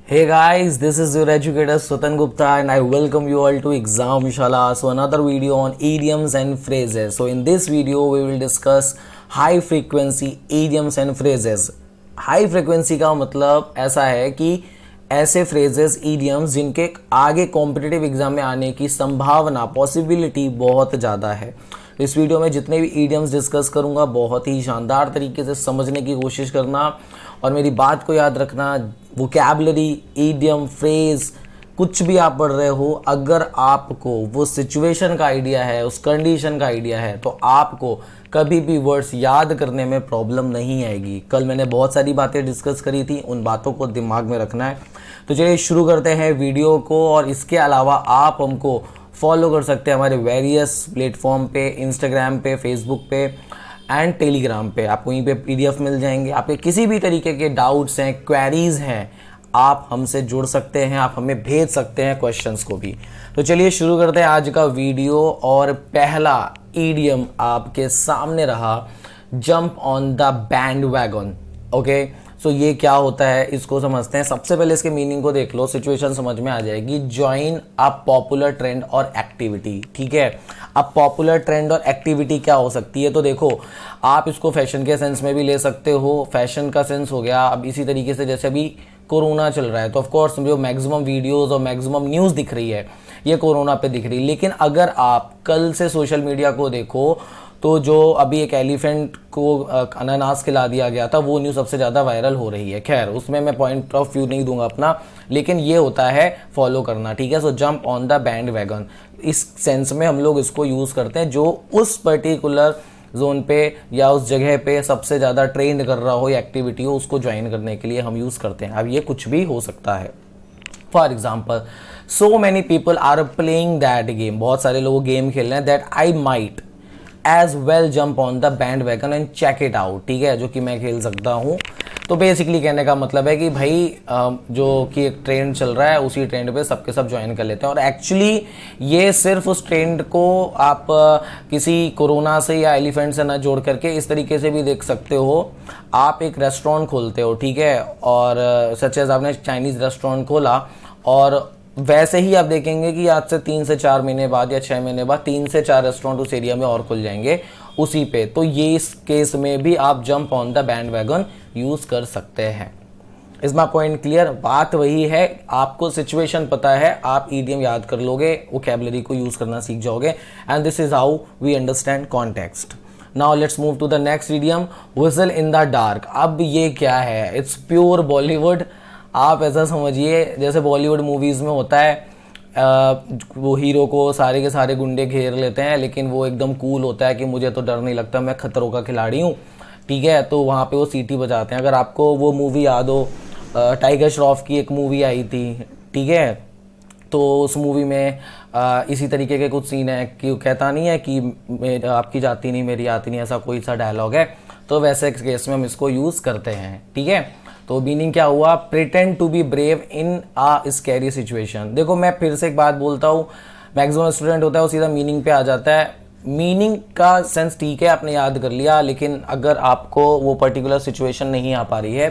Hey guys, this is your educator Sutan Gupta and I welcome you all to Exam Shala. So another video on idioms and phrases. So in this video we will discuss high frequency idioms and phrases. High frequency का मतलब ऐसा है कि ऐसे phrases, idioms जिनके आगे competitive exam में आने की संभावना पॉसिबिलिटी बहुत ज़्यादा है। इस वीडियो में जितने भी idioms डिस्कस करूँगा बहुत ही शानदार तरीके से समझने की कोशिश करना और मेरी बात को याद रखना। वोकैबुलरी, ईडियम, फ्रेज कुछ भी आप पढ़ रहे हो, अगर आपको वो सिचुएशन का आइडिया है, उस कंडीशन का आइडिया है, तो आपको कभी भी वर्ड्स याद करने में प्रॉब्लम नहीं आएगी। कल मैंने बहुत सारी बातें डिस्कस करी थी, उन बातों को दिमाग में रखना है। तो चलिए शुरू करते हैं वीडियो को। और इसके अलावा आप हमको फॉलो कर सकते हैं हमारे वेरियस प्लेटफॉर्म पे, इंस्टाग्राम पे, फेसबुक पे एंड टेलीग्राम पे। आपको यहीं पे पीडीएफ मिल जाएंगे। आपके किसी भी तरीके के डाउट्स हैं, क्वेरीज हैं, आप हमसे जुड़ सकते हैं, आप हमें भेज सकते हैं क्वेश्चंस को भी। तो चलिए शुरू करते हैं आज का वीडियो। और पहला ईडियम आपके सामने रहा, jump on the bandwagon. Okay, so ये क्या होता है इसको समझते हैं। सबसे पहले इसके मीनिंग को देख लो, सिचुएशन समझ में आ जाएगी। ज्वाइन अ पॉपुलर ट्रेंड और एक्टिविटी। ठीक है, अब पॉपुलर ट्रेंड और एक्टिविटी क्या हो सकती है, तो देखो आप इसको फैशन के सेंस में भी ले सकते हो। फैशन का सेंस हो गया। अब इसी तरीके से जैसे अभी कोरोना चल रहा है तो ऑफकोर्स जो मैक्सिमम वीडियोस और मैक्सिमम न्यूज़ दिख रही है ये कोरोना पे दिख रही है। लेकिन अगर आप कल से सोशल मीडिया को देखो तो जो अभी एक एलिफेंट को अनानास खिला दिया गया था, वो न्यूज़ सबसे ज़्यादा वायरल हो रही है। खैर उसमें मैं पॉइंट ऑफ व्यू नहीं दूंगा अपना, लेकिन ये होता है फॉलो करना। ठीक है, so jump on the bandwagon, इस सेंस में हम लोग इसको यूज़ करते हैं। जो उस पर्टिकुलर जोन पे या उस जगह पे सबसे ज़्यादा ट्रेंड कर रहा हो या एक्टिविटी हो, उसको ज्वाइन करने के लिए हम यूज़ करते हैं। अब ये कुछ भी हो सकता है। For example, so many people are playing that game, बहुत सारे लोग गेम खेल रहे हैं। That I might as well jump on the bandwagon and check it out. ठीक है, जो कि मैं खेल सकता हूँ। तो बेसिकली कहने का मतलब है कि भाई जो कि एक ट्रेंड चल रहा है उसी ट्रेंड पे सबके सब ज्वाइन कर लेते हैं। और एक्चुअली ये सिर्फ उस ट्रेंड को आप किसी कोरोना से या एलिफेंट से ना जोड़ करके इस तरीके से भी देख सकते हो। आप एक रेस्टोरेंट खोलते हो, ठीक है, और सच एज आपने चाइनीज़ रेस्टोरेंट खोला, और वैसे ही आप देखेंगे कि आज से 3 से 4 महीने बाद या 6 महीने बाद 3 से 4 रेस्टोरेंट उस एरिया में और खुल जाएंगे उसी पे। तो ये इस केस में भी आप jump on the band wagon use कर सकते हैं। Is my point clear? बात वही है, आपको सिचुएशन पता है, आप ईडियम याद कर लोगे, वोकैबुलरी को यूज़ करना सीख जाओगे। And this is how we understand context. Now let's move to the next idiom, whistle in the dark. अब ये क्या है? It's pure Bollywood. आप ऐसा समझिए जैसे बॉलीवुड मूवीज़ में होता है, वो हीरो को सारे के सारे गुंडे घेर लेते हैं, लेकिन वो एकदम कूल होता है कि मुझे तो डर नहीं लगता, मैं खतरों का खिलाड़ी हूँ। ठीक है, तो वहाँ पे वो सीटी बजाते हैं। अगर आपको वो मूवी याद हो, टाइगर श्रॉफ की एक मूवी आई थी, ठीक है, तो उस मूवी में इसी तरीके के कुछ सीन है कि कहता नहीं है कि आपकी जाती नहीं मेरी आती नहीं, ऐसा कोई सा डायलॉग है। तो वैसे केस में हम इसको यूज़ करते हैं। ठीक है, तो मीनिंग क्या हुआ? Pretend to be brave in a scary situation. देखो मैं फिर से एक बात बोलता हूँ, मैक्सिमम स्टूडेंट होता है वो सीधा मीनिंग पे आ जाता है। मीनिंग का सेंस ठीक है, आपने याद कर लिया, लेकिन अगर आपको वो पर्टिकुलर सिचुएशन नहीं आ पा रही है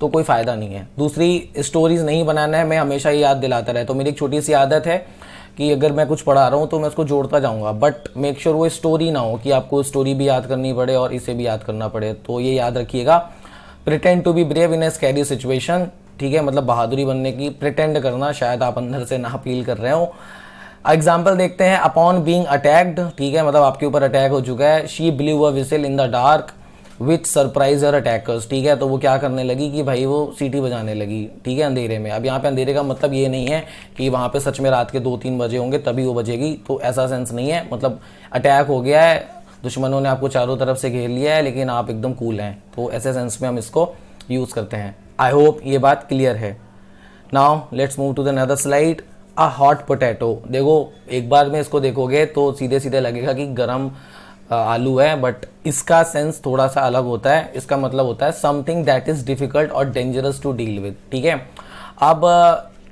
तो कोई फ़ायदा नहीं है। दूसरी, स्टोरीज नहीं बनाना है, मैं हमेशा ये याद दिलाता रहता हूँ। मेरी एक छोटी सी आदत है कि अगर मैं कुछ पढ़ा रहा हूँ तो मैं उसको जोड़ता जाऊँगा, बट मेक श्योर वो स्टोरी ना हो कि आपको स्टोरी भी याद करनी पड़े और इसे भी याद करना पड़े। तो ये याद रखिएगा, pretend to be brave in a scary situation. ठीक है, मतलब बहादुरी बनने की प्रिटेंड करना, शायद आप अंदर से ना फील कर रहे हो। एग्जाम्पल देखते हैं, अपॉन बीइंग अटैक्ड। ठीक है, मतलब आपके ऊपर अटैक हो चुका है। She blue a whistle in the dark with surprise her attackers. ठीक है, तो वो क्या करने लगी कि भाई वो सीटी बजाने लगी, ठीक है, अंधेरे में। अब यहाँ पे अंधेरे का मतलब ये नहीं है कि वहाँ पे सच में रात के 2-3 बजे होंगे तभी वो बजेगी, तो ऐसा सेंस नहीं है। मतलब अटैक हो गया है, दुश्मनों ने आपको चारों तरफ से घेर लिया है, लेकिन आप एकदम कूल हैं, तो ऐसे सेंस में हम इसको यूज़ करते हैं। आई होप ये बात क्लियर है। Now let's move to the another slide, a hot potato. देखो एक बार में इसको देखोगे तो सीधे सीधे लगेगा कि गरम आलू है, बट इसका सेंस थोड़ा सा अलग होता है। इसका मतलब होता है समथिंग दैट इज डिफिकल्ट और डेंजरस टू डील विद। ठीक है, अब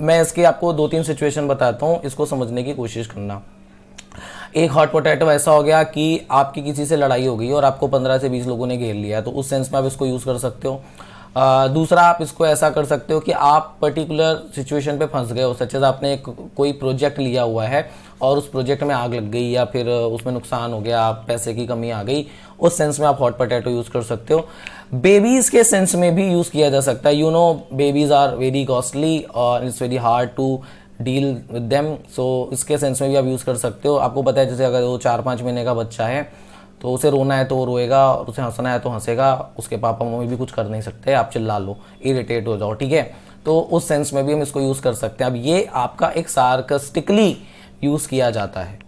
मैं इसके आपको 2-3 सिचुएशन बताता हूँ, इसको समझने की कोशिश करना। एक हॉट पोटैटो ऐसा हो गया कि आपकी किसी से लड़ाई हो गई और आपको 15 से 20 लोगों ने घेर लिया है, तो उस सेंस में आप इसको यूज़ कर सकते हो। दूसरा आप इसको ऐसा कर सकते हो कि आप पर्टिकुलर सिचुएशन पे फंस गए हो, सच एज आपने कोई प्रोजेक्ट लिया हुआ है और उस प्रोजेक्ट में आग लग गई या फिर उसमें नुकसान हो गया, पैसे की कमी आ गई, उस सेंस में आप हॉट पोटैटो यूज़ कर सकते हो। बेबीज़ के सेंस में भी यूज़ किया जा सकता है। You know babies are very costly और it's very hard to deal with them, so इसके सेंस में भी आप यूज़ कर सकते हो। आपको पता है जैसे अगर वो 4-5 महीने का बच्चा है तो उसे रोना है तो वो रोएगा और उसे हंसना है तो हंसेगा, उसके पापा मम्मी भी कुछ कर नहीं सकते, आप चिल्ला लो, इरिटेट हो जाओ, ठीक है। तो उस सेंस में भी हम इसको यूज़ कर सकते हैं। अब ये आपका एक सार्कास्टिकली यूज़ किया जाता है,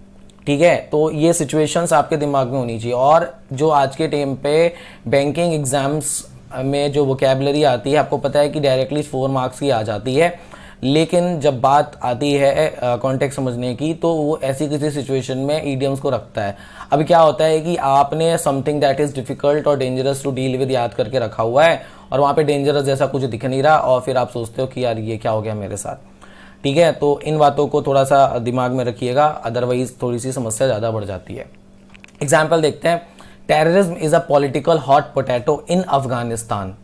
ठीक है। तो ये सिचुएशंस आपके दिमाग में होनी चाहिए। और जो आज के टाइम पे बैंकिंग एग्जाम्स में जो वोकैबुलरी आती है, आपको पता है कि डायरेक्टली 4 मार्क्स की आ जाती है, लेकिन जब बात आती है कॉन्टेक्स्ट समझने की तो वो ऐसी किसी सिचुएशन में ईडियम्स को रखता है। अभी क्या होता है कि आपने समथिंग दैट इज़ डिफिकल्ट और डेंजरस टू डील विद याद करके रखा हुआ है और वहाँ पे डेंजरस जैसा कुछ दिख नहीं रहा और फिर आप सोचते हो कि यार ये क्या हो गया मेरे साथ, ठीक है। तो इन बातों को थोड़ा सा दिमाग में रखिएगा, अदरवाइज थोड़ी सी समस्या ज़्यादा बढ़ जाती है। एग्जाम्पल देखते हैं। Terrorism is a political hot potato in Afghanistan,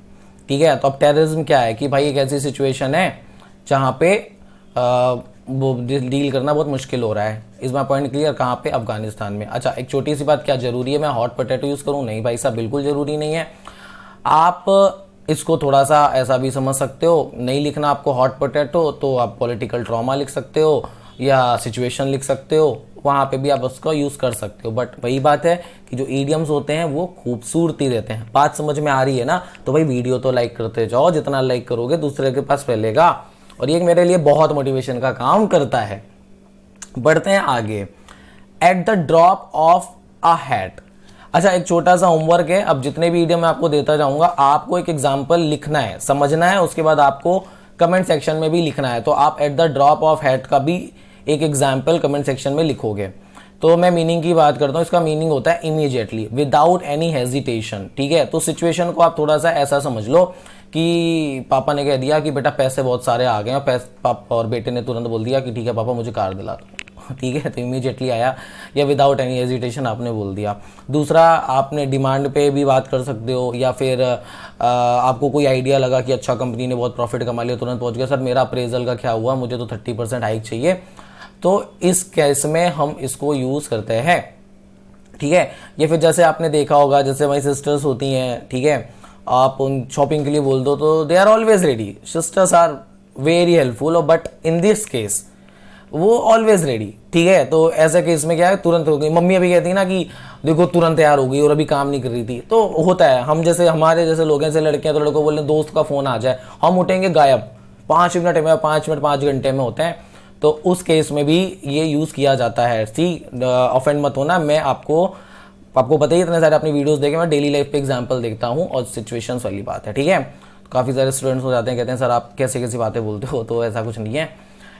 ठीक है। तो अब टेररिज्म क्या है कि भाई एक ऐसी सिचुएशन है जहाँ पे वो डील करना बहुत मुश्किल हो रहा है। इस बार पॉइंट क्लियर, कहाँ पे? अफगानिस्तान में। अच्छा, एक छोटी सी बात, क्या ज़रूरी है मैं हॉट पोटैटो यूज़ करूँ? नहीं भाई साहब, बिल्कुल ज़रूरी नहीं है। आप इसको थोड़ा सा ऐसा भी समझ सकते हो, नहीं लिखना आपको हॉट पोटैटो तो आप पॉलिटिकल ट्रॉमा लिख सकते हो या सिचुएशन लिख सकते हो, वहाँ पे भी आप उसका यूज़ कर सकते हो। बट वही बात है कि जो ईडियम्स होते हैं वो खूबसूरती देते हैं। बात समझ में आ रही है ना? तो भाई वीडियो तो लाइक करते जाओ, जितना लाइक करोगे दूसरे के पास फैलेगा और ये मेरे लिए बहुत मोटिवेशन का काम करता है। बढ़ते हैं आगे। Eight the drop of a hat. अच्छा, एक छोटा सा होमवर्क है। अब जितने भी ईडियम मैं आपको देता जाऊंगा, आपको एक एग्जाम्पल लिखना है, समझना है, उसके बाद आपको कमेंट सेक्शन में भी लिखना है। तो आप eight the drop off hat का भी एक एग्जाम्पल कमेंट सेक्शन में लिखोगे। तो मैं मीनिंग की बात करता हूँ। इसका मीनिंग होता है इमीडिएटली, विदाउट एनी हेजिटेशन, ठीक है। तो सिचुएशन को आप थोड़ा सा ऐसा समझ लो कि पापा ने कह दिया कि बेटा पैसे बहुत सारे आ गए हैं, पापा और बेटे ने तुरंत बोल दिया कि ठीक है पापा मुझे कार दिला दो, ठीक है। तो इमीडिएटली आया या विदाउट एनी हेजिटेशन आपने बोल दिया। दूसरा, आपने डिमांड पे भी बात कर सकते हो या फिर आपको कोई आइडिया लगा कि अच्छा कंपनी ने बहुत प्रॉफिट कमा लिया, तुरंत पहुंच गया, सर मेरा अप्रेजल का क्या हुआ, मुझे तो 30% हाइक चाहिए। तो इस केस में हम इसको यूज़ करते हैं, ठीक है। ये फिर जैसे आपने देखा होगा, जैसे हमारी सिस्टर्स होती हैं, ठीक है, आप उन शॉपिंग के लिए बोल दो तो they are always ready. Sisters are very helpful, but in this case वो ऑलवेज रेडी, ठीक है। तो ऐसे केस में क्या है, तुरंत हो गई। मम्मी अभी कहती है ना कि देखो तुरंत तैयार हो गई और अभी काम नहीं कर रही थी, तो होता है। हम जैसे हमारे जैसे लोग हैं, जैसे लड़कियां, तो लड़कों बोल रहे दोस्त का फोन आ जाए, हम उठेंगे गायब 5 मिनट में, 5 मिनट 5 घंटे में होते हैं। तो उस केस में भी ये यूज़ किया जाता है। सी ऑफेंड मत होना, मैं आपको पता ही इतने सारे अपनी वीडियोस देखे, मैं डेली लाइफ पे एग्जांपल देखता हूँ और सिचुएशंस वाली बात है, ठीक है। काफ़ी सारे स्टूडेंट्स हो जाते हैं, कहते हैं सर आप कैसे कैसी बातें बोलते हो, तो ऐसा कुछ नहीं है।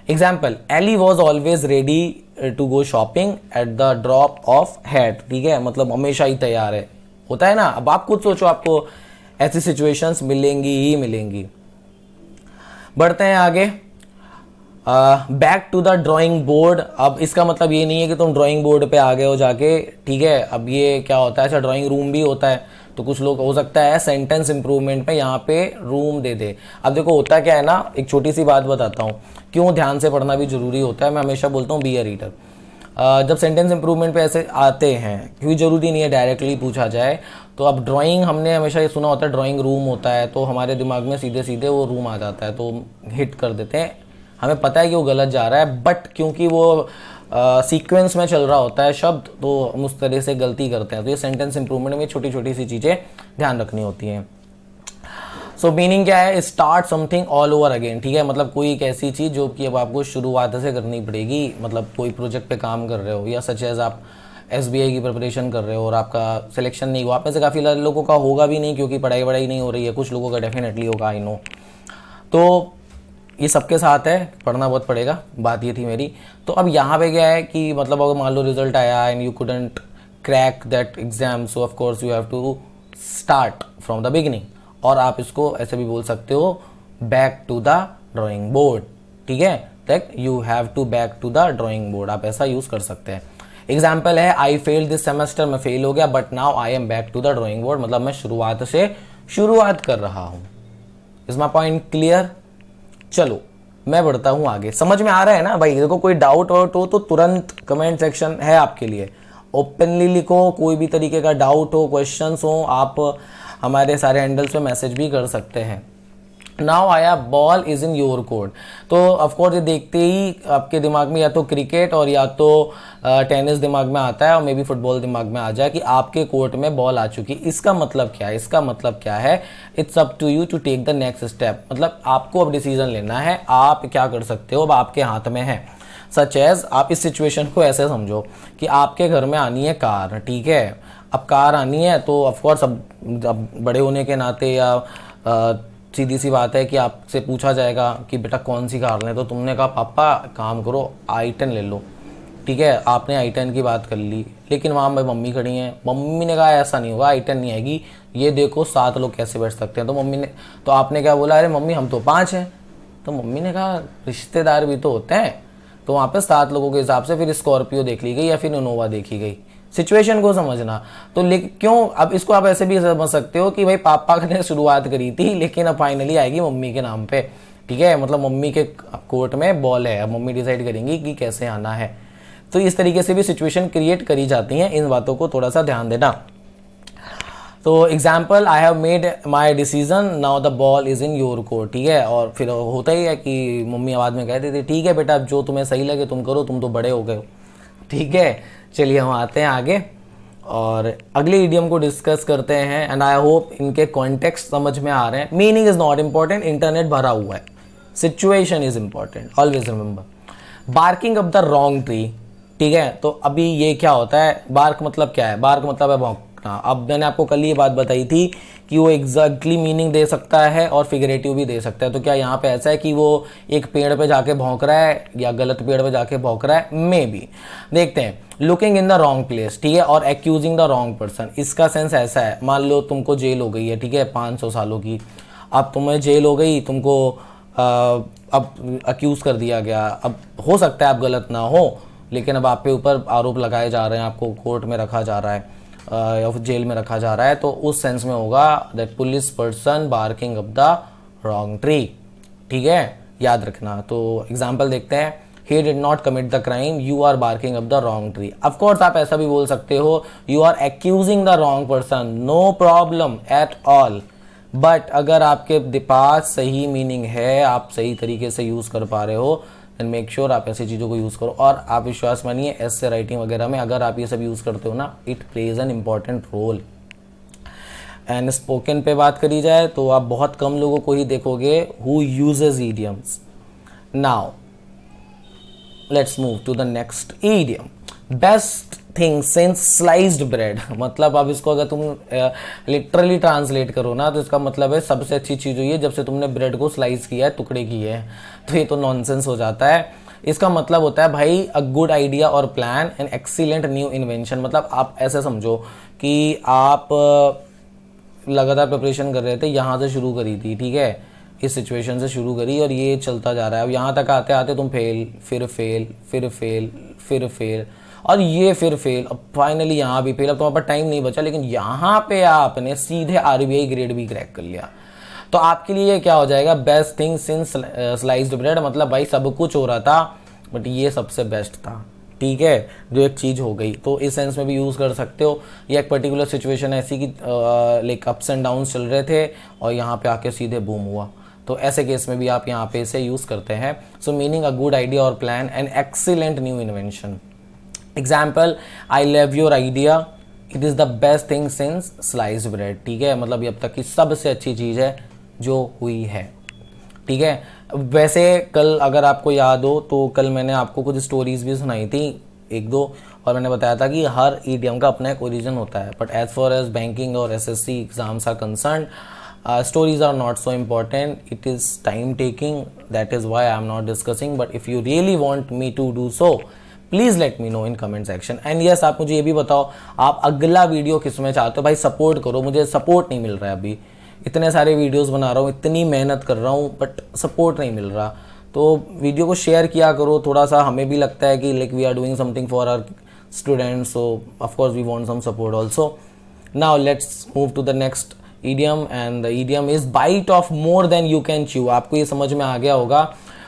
Example, Ellie was always ready to go shopping at the drop off hat, ठीक है। मतलब हमेशा ही तैयार है, होता है ना। अब आप खुद सोचो, आपको ऐसी सिचुएशंस मिलेंगी ही मिलेंगी। बढ़ते हैं आगे। Back to the drawing board. अब इसका मतलब ये नहीं है कि तुम ड्राइंग बोर्ड पे आ गए हो जाके, ठीक है। अब ये क्या होता है, ऐसा ड्राइंग रूम भी होता है। तो कुछ लोग हो सकता है सेंटेंस इंप्रूवमेंट में यहाँ पे रूम दे दे। अब देखो होता क्या है ना, एक छोटी सी बात बताता हूँ क्यों ध्यान से पढ़ना भी जरूरी होता है। मैं हमेशा बोलता हूँ बी अ रीडर। जब सेंटेंस इंप्रूवमेंट पे ऐसे आते हैं, क्योंकि जरूरी नहीं है डायरेक्टली पूछा जाए। तो अब ड्राइंग हमने हमेशा ये सुना होता है ड्राइंग रूम होता है, तो हमारे दिमाग में सीधे सीधे वो रूम आ जाता है, तो हिट कर देते हैं। हमें पता है कि वो गलत जा रहा है, बट क्योंकि वो सीक्वेंस में चल रहा होता है शब्द, तो हम उस तरह से गलती करते हैं। तो ये सेंटेंस इंप्रूवमेंट में छोटी छोटी सी चीज़ें ध्यान रखनी होती हैं। सो मीनिंग क्या है, start something all over again, ठीक है। मतलब कोई एक ऐसी चीज़ जो कि अब आपको शुरुआत से करनी पड़ेगी। मतलब कोई प्रोजेक्ट पे काम कर रहे हो या सच एज आप SBI की प्रिपरेशन कर रहे हो और आपका सिलेक्शन नहीं हुआ। आप में से काफ़ी लोगों का होगा भी नहीं, क्योंकि पढ़ाई नहीं हो रही है। कुछ लोगों का डेफिनेटली होगा, आई नो। तो ये सबके साथ है, पढ़ना बहुत पड़ेगा, बात ये थी मेरी। तो अब यहाँ पे क्या है कि मतलब अगर मान लो रिजल्ट आया and you couldn't crack that exam, so of course you have to start from the beginning. और आप इसको ऐसे भी बोल सकते हो, back to the drawing board, ठीक है। That you have to back to the drawing board, आप ऐसा यूज कर सकते हैं। एग्जाम्पल है, आई फेल दिस सेमेस्टर, मैं फेल हो गया, but now I am back to the drawing board, मतलब मैं शुरुआत से शुरुआत कर रहा हूँ, इज माई पॉइंट क्लियर? चलो मैं बढ़ता हूँ आगे। समझ में आ रहा है ना भाई? देखो कोई डाउट वाउट हो तो तुरंत कमेंट सेक्शन है आपके लिए, ओपनली लिखो। कोई भी तरीके का डाउट हो, क्वेश्चंस हो, आप हमारे सारे हैंडल्स पे मैसेज भी कर सकते हैं। नाउ आया ball is in your court. तो ऑफकोर्स ये देखते ही आपके दिमाग में या तो क्रिकेट और या तो टेनिस दिमाग में आता है, और मे बी फुटबॉल दिमाग में आ जाए कि आपके कोर्ट में बॉल आ चुकी। इसका मतलब क्या है? इसका मतलब क्या है? It's up to you to take the next step. मतलब आपको अब डिसीजन लेना है, आप क्या कर सकते हो, अब आपके हाथ में है। सच एज आप इस सिचुएशन को ऐसे समझो कि आपके घर में आनी है कार, ठीक है? अब कार आनी है तो ऑफकोर्स अब बड़े होने के नाते या सीधी सी बात है कि आपसे पूछा जाएगा कि बेटा कौन सी कार लें, तो तुमने कहा पापा काम करो i10 ले लो, ठीक है? आपने i10 की बात कर ली, लेकिन वहाँ भाई मम्मी खड़ी हैं। मम्मी ने कहा ऐसा नहीं होगा, i10 नहीं आएगी, ये देखो 7 लोग कैसे बैठ सकते हैं। तो आपने क्या बोला? अरे मम्मी हम तो 5 हैं। तो मम्मी ने कहा रिश्तेदार भी तो होते हैं, तो वहाँ पे 7 लोगों के हिसाब से फिर स्कॉर्पियो देख ली गई या फिर इनोवा देखी गई। सिचुएशन को समझना। तो क्यों, अब इसको आप ऐसे भी समझ सकते हो कि भाई पापा ने शुरुआत करी थी, लेकिन अब फाइनली आएगी मम्मी के नाम पे, ठीक है? मतलब मम्मी के कोर्ट में बॉल है, अब मम्मी डिसाइड करेंगी कि कैसे आना है। तो इस तरीके से भी सिचुएशन क्रिएट करी जाती हैं, इन बातों को थोड़ा सा ध्यान देना। तो example, I have made my decision, now the ball is in your court, ठीक है? और फिर होता ही है कि मम्मी आवाज़ में कहती थी ठीक है बेटा, अब जो तुम्हें सही लगे तुम करो, तुम तो बड़े हो गए हो, ठीक है? चलिए हम आते हैं आगे और अगले इडियम को डिस्कस करते हैं। एंड आई होप इनके कॉन्टेक्स्ट समझ में आ रहे हैं। Meaning is not important, internet भरा हुआ है, situation is important, always remember. Barking up the wrong tree, ठीक है? तो अभी ये क्या होता है? बार्क मतलब क्या है? बार्क मतलब है भौंकना। अब मैंने आपको कल ये बात बताई थी कि वो एग्जैक्टली मीनिंग दे सकता है और फिगरेटिव भी दे सकता है। तो क्या यहाँ पे ऐसा है कि वो एक पेड़ पे जाके भौंक रहा है या गलत पेड़ पे जाके भौंक रहा है? May be. देखते हैं। Looking in the wrong place, ठीक है? और एक्यूजिंग द रॉन्ग पर्सन, इसका सेंस ऐसा है, मान लो तुमको जेल हो गई है, ठीक है? 500 सालों की। अब तुम्हें जेल हो गई, तुमको अब अक्यूज कर दिया गया। अब हो सकता है आप गलत ना हो, लेकिन अब आप पे ऊपर आरोप लगाए जा रहे हैं, आपको कोर्ट में रखा जा रहा है या फिर जेल में रखा जा रहा है। तो उस सेंस में होगा that police person barking up the wrong tree, ठीक है? याद रखना। तो एग्जाम्पल देखते हैं। He did not commit the crime, you are barking up the wrong tree. Of course आप ऐसा भी बोल सकते हो, you are accusing the wrong person, no problem at all. But अगर आपके पास सही मीनिंग है, आप सही तरीके से यूज़ कर पा रहे हो, देन मेक श्योर आप ऐसी चीज़ों को यूज़ करो। और आप विश्वास मानिए, ऐसे राइटिंग वगैरह में अगर आप ये सब यूज़ करते हो ना, it plays an important role. And spoken पे बात करी जाए तो आप बहुत कम लोगों को ही देखोगे who uses idioms. Now let's move to the next idiom, best thing since sliced bread. मतलब अब इसको अगर तुम लिटरली ट्रांसलेट करो ना, तो इसका मतलब है सबसे अच्छी चीज़ हुई है जब से तुमने ब्रेड को स्लाइस किया है, टुकड़े किए हैं। तो ये तो नॉनसेंस हो जाता है। इसका मतलब होता है भाई अ गुड आइडिया और plan an excellent new invention. मतलब आप ऐसे समझो कि आप लगातार प्रिपरेशन कर रहे थे, यहाँ से शुरू करी थी, ठीक है? इस सिचुएशन से शुरू करी और ये चलता जा रहा है। अब यहाँ तक आते आते तुम फेल, फिर फेल, फिर फेल, फिर फेल, और ये फिर फेल, अब फाइनली यहाँ भी फेल। अब तुम्हारे पास टाइम नहीं बचा, लेकिन यहाँ पे आपने सीधे RBI ग्रेड भी क्रैक कर लिया। तो आपके लिए ये क्या हो जाएगा? Best thing since sliced bread. मतलब भाई सब कुछ हो रहा था, बट ये सबसे बेस्ट था, ठीक है? जो एक चीज़ हो गई, तो इस सेंस में भी यूज़ कर सकते हो। या एक पर्टिकुलर सिचुएशन ऐसी कि लाइक अप्स एंड डाउन्स चल रहे थे और यहाँ पे आके सीधे बूम हुआ, तो ऐसे केस में भी आप यहाँ पे इसे यूज़ करते हैं। So meaning a good idea और plan an excellent new invention. Example, I love your idea, it is the best thing since sliced bread, ठीक है? मतलब ये अब तक की सबसे अच्छी चीज़ है जो हुई है, ठीक है? वैसे कल अगर आपको याद हो तो कल मैंने आपको कुछ स्टोरीज भी सुनाई थी, एक दो, और मैंने बताया था कि हर ईडियम का अपना एक ओरिजिन होता है। But as far as banking और SSC exams are concern, stories are not so important, it is time taking, that is why I am not discussing. But if you really want me to do so, please let me know in comment section. And yes, आप मुझे ये भी बताओ आप अगला video किस में चाहते हो। भाई सपोर्ट करो, मुझे सपोर्ट नहीं मिल रहा है अभी। इतने सारे वीडियोस बना रहा हूँ, इतनी मेहनत कर रहा हूँ, बट सपोर्ट नहीं मिल रहा। तो वीडियो को शेयर किया करो, थोड़ा सा हमें भी लगता है कि like we are doing something for our students, so of course we want some support also. Now let's move to the next idiom and the idiom is bite off more than you can chew. आपको ये समझ में आ गया होगा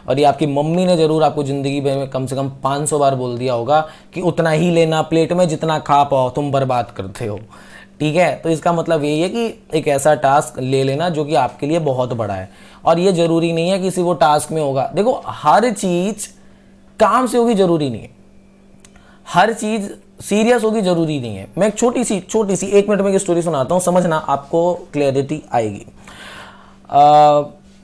और ये आपकी mummy ने जरूर आपको ज़िंदगी में कम से कम 500 बार बोल दिया होगा कि उतना ही लेना प्लेट में जितना खा पाओ, तुम बर्बाद करते हो। ठीक है, तो इसका मतलब यही है कि एक ऐसा टास्क ले लेना जो कि आपके लिए बहुत बड़ा है, और ये ज़रूरी नहीं है किसी वो टास्क में होगा। देखो, हर चीज़ काम से होगी ज़रूरी नहीं है, हर चीज़ सीरियस होगी ज़रूरी नहीं है। मैं एक छोटी सी 1 मिनट में एक स्टोरी सुनाता हूँ, समझना, आपको क्लैरिटी आएगी।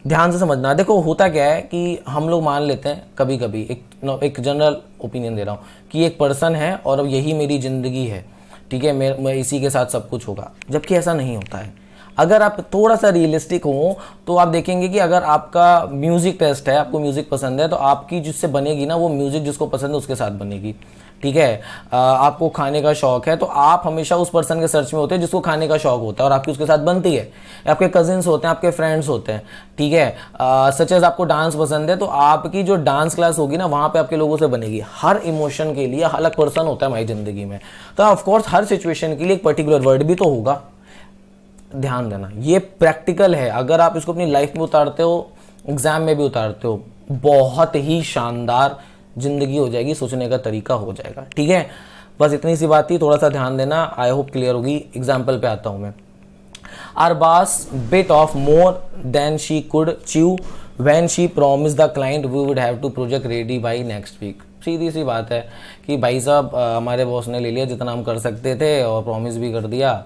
ध्यान से समझना। देखो, होता क्या है कि हम लोग मान लेते हैं कभी कभी, एक जनरल ओपिनियन दे रहा हूँ कि एक पर्सन है और अब यही मेरी ज़िंदगी है, ठीक है, मैं इसी के साथ सब कुछ होगा, जबकि ऐसा नहीं होता है। अगर आप थोड़ा सा रियलिस्टिक हो तो आप देखेंगे कि अगर आपका म्यूज़िक टेस्ट है, आपको म्यूज़िक पसंद है, तो आपकी जिससे बनेगी ना वो म्यूज़िक जिसको पसंद है उसके साथ बनेगी। ठीक है, आपको खाने का शौक है तो आप हमेशा उस पर्सन के सर्च में होते हैं जिसको खाने का शौक होता है और आपकी उसके साथ बनती है। आपके कजिन्स होते हैं, आपके फ्रेंड्स होते हैं। ठीक है, सच एज आपको डांस पसंद है तो आपकी जो डांस क्लास होगी ना वहाँ पे आपके लोगों से बनेगी। हर इमोशन के लिए अलग पर्सन होता है हमारी ज़िंदगी में, तो ऑफकोर्स हर सिचुएशन के लिए एक पर्टिकुलर वर्ड भी तो होगा। ध्यान देना, ये प्रैक्टिकल है। अगर आप इसको अपनी लाइफ में उतारते हो, एग्जाम में भी उतारते हो, बहुत ही शानदार जिंदगी हो जाएगी, सोचने का तरीका हो जाएगा। ठीक है, बस इतनी सी बात थी, थोड़ा सा ध्यान देना, आई होप क्लियर होगी। एग्जाम्पल पे आता हूं मैं। Our boss bit off more than she could chew when she promise the client we would have to project ready by next week. सीधी सी बात है कि भाई साहब हमारे बॉस ने ले लिया जितना हम कर सकते थे और प्रॉमिस भी कर दिया,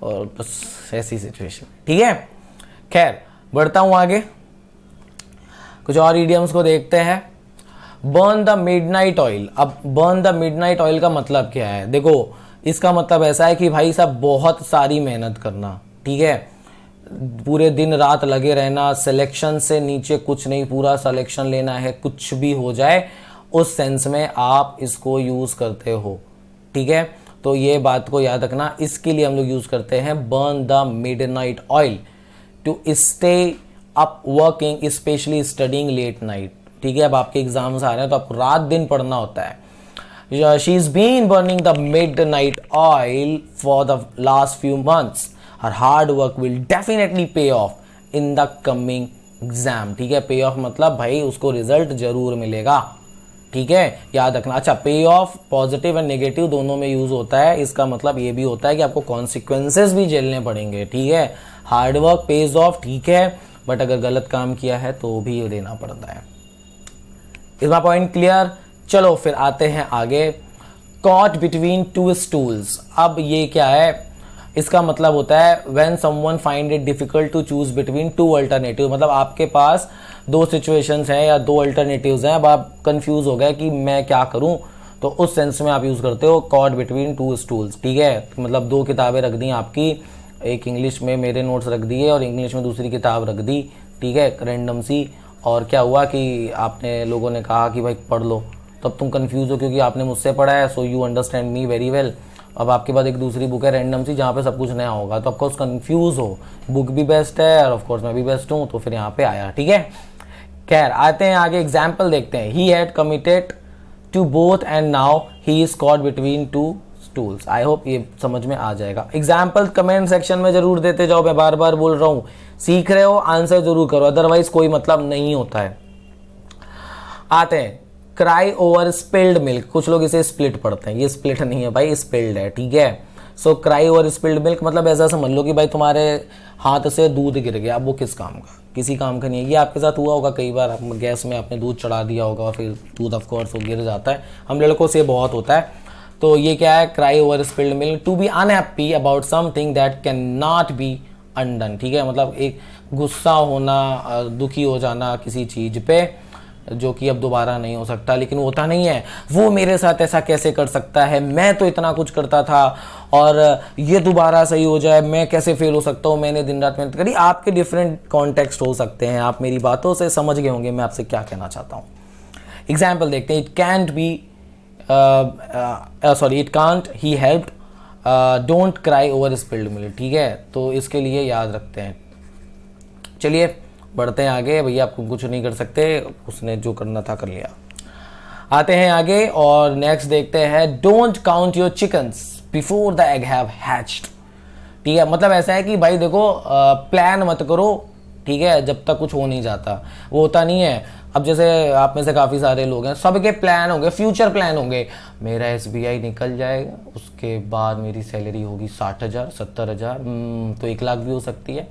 और बस ऐसी सिचुएशन। ठीक है, खैर बढ़ता हूं आगे, कुछ और इडियम्स को देखते हैं। Burn the midnight oil. अब बर्न द मिडनाइट ऑयल का मतलब क्या है? देखो, इसका मतलब ऐसा है कि भाई साहब बहुत सारी मेहनत करना, ठीक है, पूरे दिन रात लगे रहना, सिलेक्शन से नीचे कुछ नहीं, पूरा सिलेक्शन लेना है, कुछ भी हो जाए, उस सेंस में आप इसको यूज करते हो। ठीक है, तो ये बात को याद रखना, इसके लिए हम लोग यूज करते हैं burn the midnight oil to stay up working, specially studying late night. ठीक है, अब आपके एग्जाम्स आ रहे हैं तो आपको रात दिन पढ़ना होता है। She is been burning the midnight oil for the last few months, her hard work will definitely pay off in the coming exam. ठीक है, पे ऑफ मतलब भाई उसको रिजल्ट जरूर मिलेगा। ठीक है, याद रखना। अच्छा, पे ऑफ पॉजिटिव एंड नेगेटिव दोनों में यूज होता है, इसका मतलब ये भी होता है कि आपको कॉन्सिक्वेंसेस भी झेलने पड़ेंगे। ठीक है, हार्ड वर्क पेज ऑफ, ठीक है, बट अगर गलत काम किया है तो भी देना पड़ता है। Is my point clear? चलो फिर आते हैं आगे। Caught between two stools. अब ये क्या है? इसका मतलब होता है when someone find it difficult to choose between two alternative. मतलब आपके पास दो सिचुएशंस हैं या दो अल्टरनेटिव्स हैं, अब आप कंफ्यूज हो गए कि मैं क्या करूं, तो उस सेंस में आप यूज करते हो कॉट बिटवीन टू स्टूल्स। ठीक है, मतलब दो किताबें रख दी आपकी, एक इंग्लिश में मेरे नोट्स रख दिए और इंग्लिश में दूसरी किताब रख दी। ठीक है, रैंडम सी, और क्या हुआ कि आपने लोगों ने कहा कि भाई पढ़ लो, तब तुम कंफ्यूज हो क्योंकि आपने मुझसे पढ़ा है, so you understand me very well. अब आपके पास एक दूसरी बुक है रैंडम सी जहाँ पे सब कुछ नया होगा, तो ऑफकोर्स कंफ्यूज हो, बुक भी बेस्ट है और ऑफकोर्स मैं भी बेस्ट हूँ, तो फिर यहाँ पे आया। ठीक है, खैर आते हैं आगे, एग्जाम्पल देखते हैं। He had committed to both and now he is caught between two stools. I hope ये समझ में आ जाएगा। एग्जाम्पल कमेंट सेक्शन में जरूर देते जाओ, मैं बार बार बोल रहा हूँ, सीख रहे हो आंसर जरूर करो, अदरवाइज कोई मतलब नहीं होता है। आते हैं, क्राई ओवर स्पिल्ड मिल्क। कुछ लोग इसे स्प्लिट पढ़ते हैं, ये स्प्लिट नहीं है भाई, स्पिल्ड है। ठीक है, सो क्राई ओवर स्पिल्ड मिल्क मतलब ऐसा समझ लो कि भाई तुम्हारे हाथ से दूध गिर गया, अब वो किस काम का? किसी काम का नहीं है। ये आपके साथ हुआ होगा कई बार, गैस में आपने दूध चढ़ा दिया होगा और फिर दूध ऑफकोर्स वो गिर जाता है, हम लड़कों से बहुत होता है। तो ये क्या है? Cry over spilled milk, to be unhappy about something that can not be undone. ठीक है, मतलब एक गुस्सा होना, दुखी हो जाना किसी चीज़ पे जो कि अब दोबारा नहीं हो सकता, लेकिन वो होता नहीं है, वो मेरे साथ ऐसा कैसे कर सकता है, मैं तो इतना कुछ करता था और ये दोबारा सही हो जाए, मैं कैसे फेल हो सकता हूँ, मैंने दिन रात मेहनत करी। आपके डिफरेंट कॉन्टेक्स्ट हो सकते हैं, आप मेरी बातों से समझ गए होंगे मैं आपसे क्या कहना चाहता हूँ। एग्जाम्पल देखते हैं। It cantt B sorry it can't he helped don't cry over spilled milk. ठीक है, तो इसके लिए याद रखते हैं। चलिए बढ़ते हैं आगे, भैया आपको कुछ नहीं कर सकते, उसने जो करना था कर लिया। आते हैं आगे और नेक्स्ट देखते हैं। Don't count your chickens before the egg have hatched. ठीक है, मतलब ऐसा है कि भाई देखो प्लान मत करो, ठीक है, जब तक कुछ हो नहीं जाता, वो होता नहीं है। अब जैसे आप में से काफ़ी सारे लोग हैं, सबके प्लान होंगे, फ्यूचर प्लान होंगे, मेरा SBI निकल जाएगा, उसके बाद मेरी सैलरी होगी 60,000 70,000, तो 1 लाख भी हो सकती है।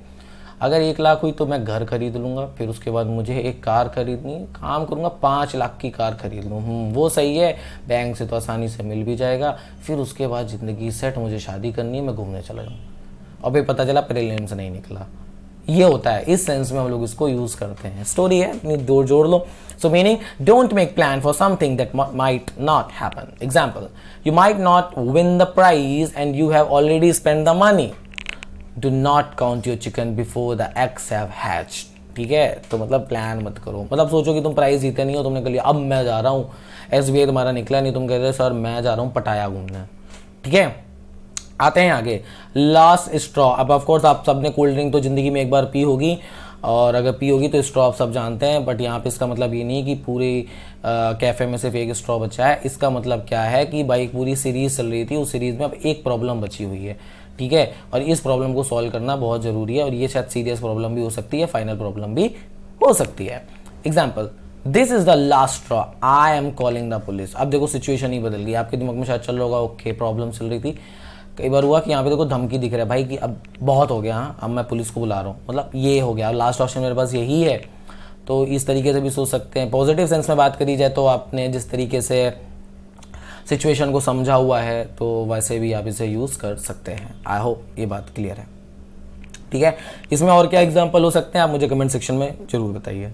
अगर 1 लाख हुई तो मैं घर खरीद लूँगा, फिर उसके बाद मुझे एक कार खरीदनी है, काम करूँगा 5 लाख की कार खरीद लूँ, वो सही है, बैंक से तो आसानी से मिल भी जाएगा, फिर उसके बाद ज़िंदगी सेट, मुझे शादी करनी है, मैं घूमने चला जाऊँ। अभी पता चला प्रीलिम्स नहीं निकला। ये होता है, इस सेंस में हम लोग इसको यूज करते हैं। स्टोरी है, अपनी दो जोड़ लो। So meaning, don't make plan for something that might not happen. Example, you might not win the prize and you have already spend the money. Do not count your chicken before the eggs have hatched. ठीक है, तो मतलब plan मत करो, मतलब सोचो कि तुम प्राइज जीते नहीं हो, तुमने कह लिया अब मैं जा रहा हूँ, SBI तुम्हारा निकला नहीं, तुम कह रहे हो सर मैं जा रहा हूँ पटाया घूमने। ठीक है, आते हैं आगे, लास्ट स्ट्रॉ। अब ऑफ कोर्स आप सब ने कोल्ड ड्रिंक तो ज़िंदगी में एक बार पी होगी, और अगर पी होगी तो स्ट्रॉ आप सब जानते हैं, बट यहाँ पे इसका मतलब ये नहीं कि पूरे कैफ़े में सिर्फ एक स्ट्रॉ बचा है। इसका मतलब क्या है कि भाई पूरी सीरीज़ चल रही थी, उस सीरीज़ में अब एक प्रॉब्लम बची हुई है। ठीक है, और इस प्रॉब्लम को सॉल्व करना बहुत ज़रूरी है, और ये शायद सीरियस प्रॉब्लम भी हो सकती है, फाइनल प्रॉब्लम भी हो सकती है। Example, this is the last straw, I am calling the police. अब देखो सिचुएशन ही बदल गई, आपके दिमाग में शायद चल रहा होगा ओके प्रॉब्लम चल रही थी, कई बार हुआ कि यहाँ पे देखो धमकी दिख रहा है भाई कि अब बहुत हो गया, हाँ अब मैं पुलिस को बुला रहा हूँ, मतलब ये हो गया, लास्ट ऑप्शन मेरे पास यही है। तो इस तरीके से भी सोच सकते हैं। पॉजिटिव सेंस में बात करी जाए तो आपने जिस तरीके से सिचुएशन को समझा हुआ है तो वैसे भी आप इसे यूज़ कर सकते हैं। आई होप ये बात क्लियर है। ठीक है, इसमें और क्या एग्जाम्पल हो सकते हैं आप मुझे कमेंट सेक्शन में जरूर बताइए।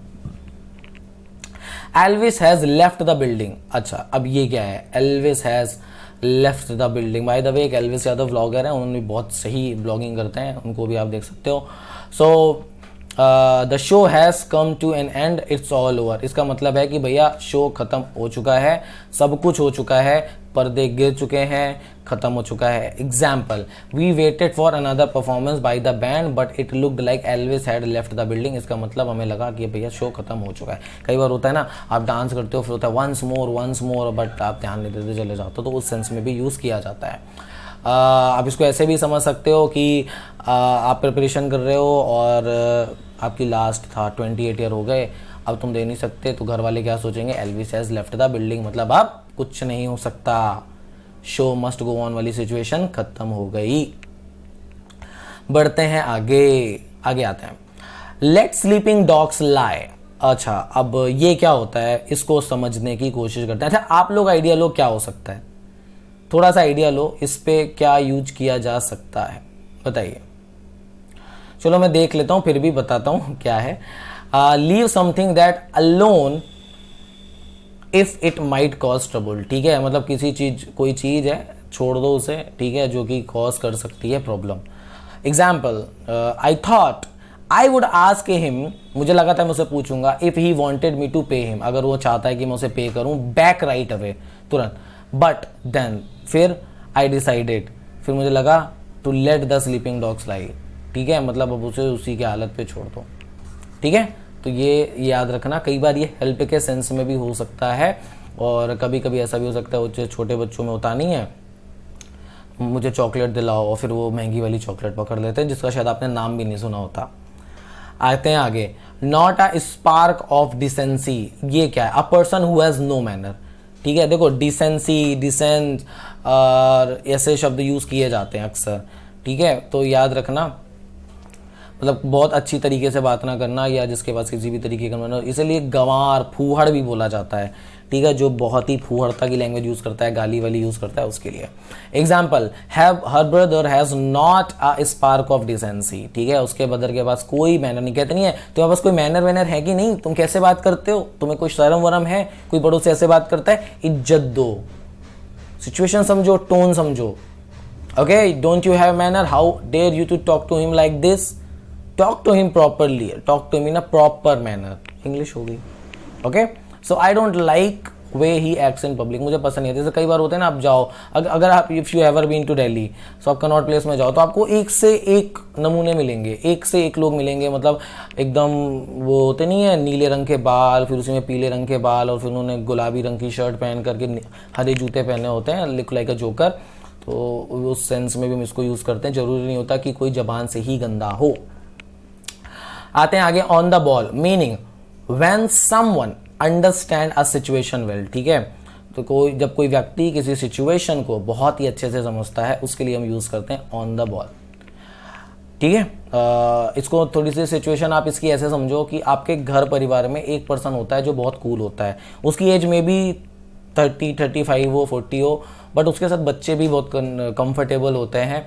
Elvis has left the building. अच्छा, अब ये क्या है, Elvis has left the building. By the way एक एल्विस यादव व्लॉगर है, उन्होंने बहुत सही ब्लॉगिंग करते हैं, उनको भी आप देख सकते हो। So the show has come to an end, it's all over. इसका मतलब है कि भैया शो खत्म हो चुका है, सब कुछ हो चुका है, पर्दे गिर चुके हैं, खत्म हो चुका है। Example, we waited for another performance by the band but it looked like Elvis had left the building. इसका मतलब हमें लगा कि भैया शो खत्म हो चुका है। कई बार होता है ना, आप डांस करते हो फिर होता है वंस मोर, बट आप ध्यान नहीं देते चले जाते हो, तो उस सेंस में भी यूज़ किया जाता है। आप इसको ऐसे भी समझ सकते हो कि आप प्रिपरेशन कर रहे हो और आपकी लास्ट था, 28 ईयर हो गए, अब तुम दे नहीं सकते, तो घर वाले क्या सोचेंगे, Elvis has left the building, मतलब अब कुछ नहीं हो सकता, शो मस्ट गो ऑन वाली सिचुएशन खत्म हो गई। बढ़ते हैं आगे आते हैं। लेट स्लीपिंग डॉग्स लाई। अच्छा, अब ये क्या होता है, इसको समझने की कोशिश करते हैं। अच्छा, आप लोग आइडिया लो क्या हो सकता है, थोड़ा सा आइडिया लो इस पे क्या यूज किया जा सकता है, बताइए। चलो मैं देख लेता हूँ फिर भी बताता हूँ क्या है। Leave something that alone if it might cause trouble. ठीक है, मतलब किसी चीज, कोई चीज है, छोड़ दो उसे, ठीक है, जो कि कॉज कर सकती है problem. Example, I thought I would ask him, मुझे लगा था मैं उसे पूछूंगा, if he wanted me to pay him, अगर वो चाहता है कि मैं उसे पे करूं, बैक राइट अवे, तुरंत। बट देन, फिर आई डिसाइडेड, फिर मुझे लगा to let the sleeping dogs lie. ठीक है, मतलब अब उसे उसी की हालत पे छोड़ दो। ठीक है, तो ये याद रखना, कई बार ये हेल्प के सेंस में भी हो सकता है, और कभी कभी ऐसा भी हो सकता है, वो छोटे बच्चों में होता नहीं है, मुझे चॉकलेट दिलाओ, और फिर वो महंगी वाली चॉकलेट पकड़ लेते हैं जिसका शायद आपने नाम भी नहीं सुना होता। आते हैं आगे, not a spark of decency. ये क्या है, a person who has no manner. ठीक है, देखो डिसेंसी, डिसेंस और ऐसे शब्द यूज़ किए जाते हैं अक्सर। ठीक है, तो याद रखना, मतलब बहुत अच्छी तरीके से बात ना करना, या जिसके पास किसी भी तरीके का मैनर, इसलिए गंवार, फूहड़ भी बोला जाता है। ठीक है, जो बहुत ही फूहड़ता की लैंग्वेज यूज़ करता है, गाली वाली यूज़ करता है, उसके लिए। Example, have her brother has not a spark of decency. ठीक है, उसके ब्रदर के पास कोई मैनर नहीं, कहते नहीं है तुम्हारे पास कोई मैनर वैनर है कि नहीं, तुम कैसे बात करते हो, तुम्हें कोई शर्म वरम है, कोई बड़ों से ऐसे बात करता है, इज्जत दो, सिचुएशन समझो, टोन समझो। Okay, don't you have manner, how dare you to talk to him like this, talk to him properly, talk to him in a proper manner, English हो गई। Okay, so I don't like way he acts in public, मुझे पसंद नहीं है। जैसे कई बार होते हैं ना, आप जाओ, अगर आप if you ever been to Delhi, so आप कनॉट प्लेस में जाओ, तो आपको एक से एक नमूने मिलेंगे, एक से एक लोग मिलेंगे, मतलब एकदम वो होते नहीं है, नीले रंग के बाल, फिर उसी में पीले रंग के बाल, और फिर उन्होंने गुलाबी रंग की शर्ट पहन करके हरे जूते पहने होते हैं, लुक लाइक अ जोकर। तो उस सेंस में भी हम इसको यूज़ करते हैं। ज़रूरी नहीं होता कि कोई ज़बान से ही गंदा हो। आते हैं आगे, on the ball meaning when someone understand a situation well. ठीक है, तो जब कोई व्यक्ति किसी सिचुएशन को बहुत ही अच्छे से समझता है, उसके लिए हम यूज़ करते हैं ऑन द बॉल। ठीक है, इसको थोड़ी सी सिचुएशन आप इसकी ऐसे समझो कि आपके घर परिवार में एक पर्सन होता है जो बहुत कूल होता है, उसकी एज में भी 30, 35 हो, 40 हो, बट उसके साथ बच्चे भी बहुत कंफर्टेबल होते हैं,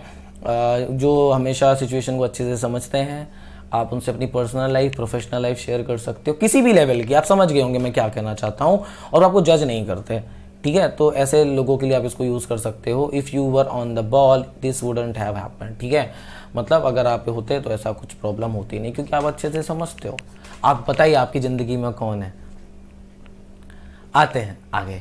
जो हमेशा सिचुएशन को अच्छे से समझते हैं। आप उनसे अपनी personal life, professional life share कर सकते हो, किसी भी लेवल की। आप समझ गए होंगे मैं क्या कहना चाहता हूँ, और आपको जज नहीं करते। ठीक है, तो ऐसे लोगों के लिए आप इसको यूज़ कर सकते हो। If you were on the ball this wouldn't have happened. ठीक है, मतलब अगर आप होते तो ऐसा कुछ प्रॉब्लम होती नहीं, क्योंकि आप अच्छे से समझते हो। आप बताइए आपकी ज़िंदगी में कौन है। आते हैं आगे,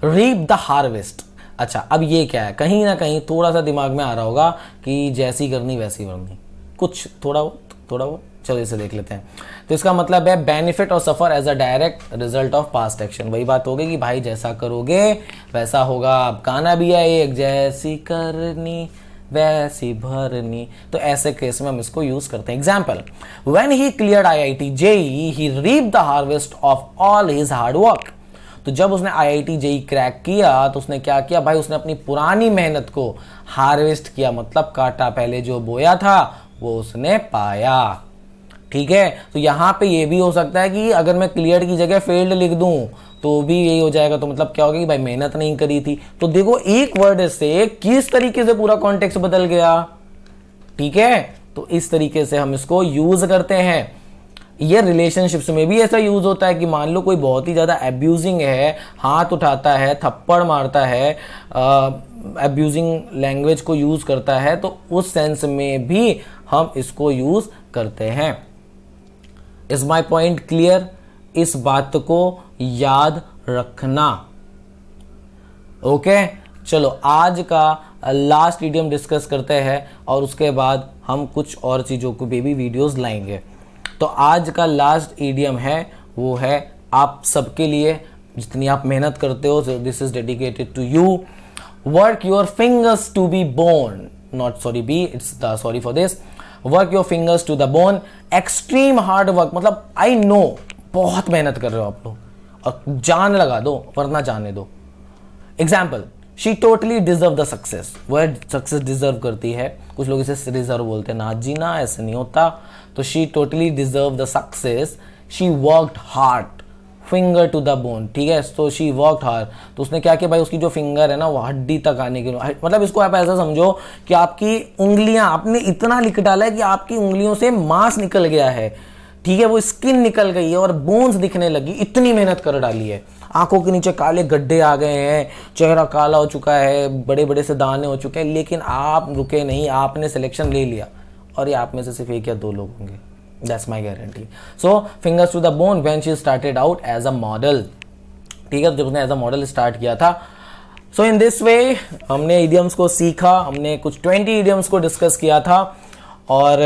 रीप द हार्वेस्ट। अच्छा, अब ये क्या है, कहीं ना कहीं थोड़ा सा दिमाग में आ रहा होगा कि जैसी करनी वैसी करनी, कुछ थोड़ा वो चलो इसे देख लेते हैं। तो इसका मतलब है बेनिफिट और suffer as a direct result of past action. वही बात होगी कि भाई जैसा करोगे वैसा होगा। अब गाना भी है एक, जैसी करनी वैसी भरनी। तो ऐसे केस में हम इसको यूज करते हैं। Example, when he cleared IIT JEE he reap the harvest of all his hard work. तो जब उसने IIT JEE क्रैक किया तो उसने क्या किया भाई, उसने अपनी पुरानी मेहनत को हार्वेस्ट किया, मतलब काटा। पहले जो बोया था वो उसने पाया। ठीक है, तो यहाँ पे ये भी हो सकता है कि अगर मैं क्लियर की जगह फेल्ड लिख दूं तो भी यही हो जाएगा। तो मतलब क्या होगा कि भाई मेहनत नहीं करी थी। तो देखो एक वर्ड से किस तरीके से पूरा कॉन्टेक्स्ट बदल गया। ठीक है, तो इस तरीके से हम इसको यूज करते हैं। ये रिलेशनशिप्स में भी ऐसा यूज होता है कि मान लो कोई बहुत ही ज्यादा एब्यूजिंग है, हाथ उठाता है, थप्पड़ मारता है, एब्यूजिंग लैंग्वेज को यूज करता है, तो उस सेंस में भी हम इसको यूज करते हैं। Is my point clear? इस बात को याद रखना। ओके, चलो आज का लास्ट ईडियम डिस्कस करते हैं और उसके बाद हम कुछ और चीज़ों को भी वीडियोस लाएंगे। तो आज का लास्ट ईडियम है वो है आप सबके लिए, जितनी आप मेहनत करते हो, this is dedicated to you. Work your fingers to be bone, not sorry be, it's the sorry for this. Work your fingers to the bone, extreme hard work, मतलब आई नो बहुत मेहनत कर रहे हो आप लोग, और जान लगा दो वरना जाने दो। Example, she totally deserve the success. वह सक्सेस डिजर्व करती है, कुछ लोग इसे रिजर्व बोलते हैं ना जी ना, ऐसे नहीं होता। तो she totally deserve the success, she worked hard, finger to the bone. ठीक है, तो शी वर्कड हार्ड, तो उसने क्या किया भाई, उसकी जो फिंगर है ना वो हड्डी तक आने के लिए, मतलब इसको आप ऐसा समझो कि आपकी उंगलियां, आपने इतना लिख डाला है कि आपकी उंगलियों से मांस निकल गया है। ठीक है, वो स्किन निकल गई है और बोन्स दिखने लगी, इतनी मेहनत कर डाली है। आंखों के नीचे काले गड्ढे आ गए हैं, चेहरा काला हो चुका है, बड़े बड़े से दाने हो चुके हैं, लेकिन आप रुके नहीं, आपने सिलेक्शन ले लिया। और ये आप में से सिर्फ एक या दो लोग होंगे, that's my guarantee. So fingers to the bone when she started out as a model. ठीक है, जब उसने एज अ मॉडल स्टार्ट किया था। सो इन दिस वे हमने इडियम्स को सीखा, हमने कुछ 20 इडियम्स को डिस्कस किया था। और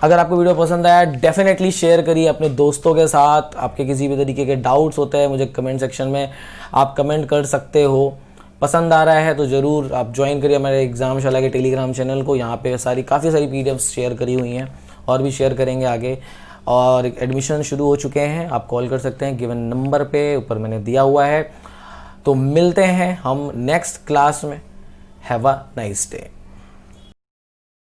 अगर आपको वीडियो पसंद आया डेफिनेटली शेयर करिए अपने दोस्तों के साथ। आपके किसी भी तरीके के डाउट्स होते हैं मुझे कमेंट सेक्शन में आप कमेंट कर सकते हो। पसंद आ रहा है तो ज़रूर आप ज्वाइन करिए हमारे एग्जामशाला के टेलीग्राम चैनल को। यहाँ पे काफ़ी सारी पीडीएफ्स शेयर करी हुई हैं और भी शेयर करेंगे आगे। और एडमिशन शुरू हो चुके हैं, आप कॉल कर सकते हैं गिवन नंबर पे, ऊपर मैंने दिया हुआ है। तो मिलते हैं हम नेक्स्ट क्लास में। Have a nice day.